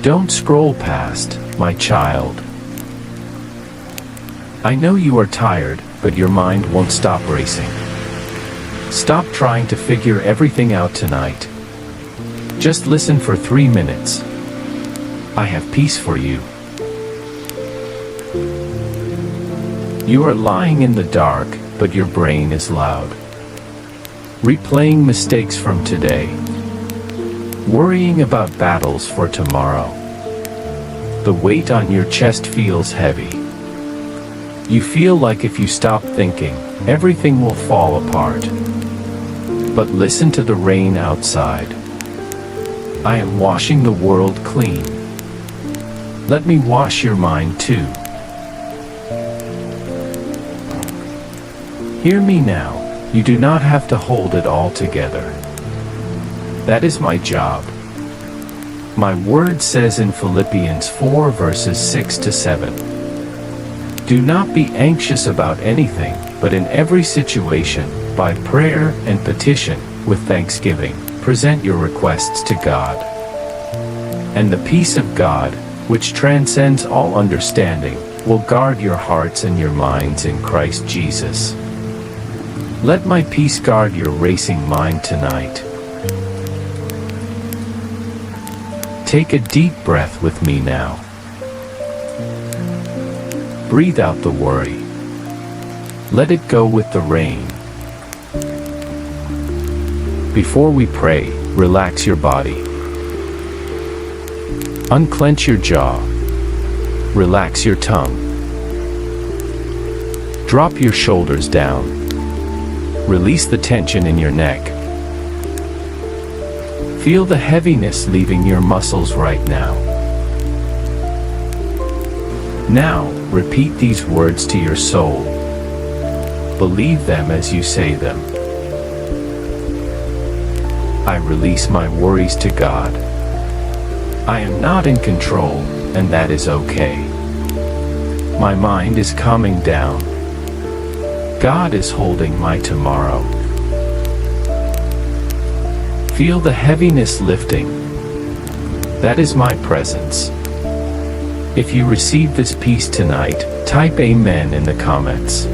Don't scroll past, my child. I know you are tired, but your mind won't stop racing. Stop trying to figure everything out tonight. Just listen for 3 minutes. I have peace for you. You are lying in the dark, but your brain is loud. Replaying mistakes from today. Worrying about battles for tomorrow. The weight on your chest feels heavy. You feel like if you stop thinking, everything will fall apart. But listen to the rain outside. I am washing the world clean. Let me wash your mind too. Hear me now, you do not have to hold it all together. That is my job. My word says in Philippians 4 verses 6 to 7. Do not be anxious about anything, but in every situation, by prayer and petition, with thanksgiving, present your requests to God. And the peace of God, which transcends all understanding, will guard your hearts and your minds in Christ Jesus. Let my peace guard your racing mind tonight. Take a deep breath with me now. Breathe out the worry. Let it go with the rain. Before we pray, relax your body. Unclench your jaw. Relax your tongue. Drop your shoulders down. Release the tension in your neck. Feel the heaviness leaving your muscles right now. Now, repeat these words to your soul. Believe them as you say them. I release my worries to God. I am not in control, and that is okay. My mind is calming down. God is holding my tomorrow. Feel the heaviness lifting. That is my presence. If you receive this peace tonight, type Amen in the comments.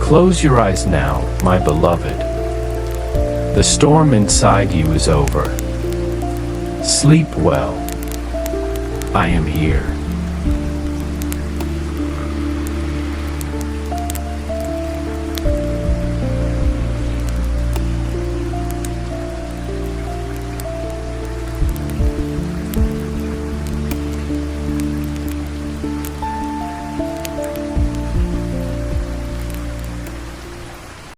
Close your eyes now, my beloved. The storm inside you is over. Sleep well. I am here.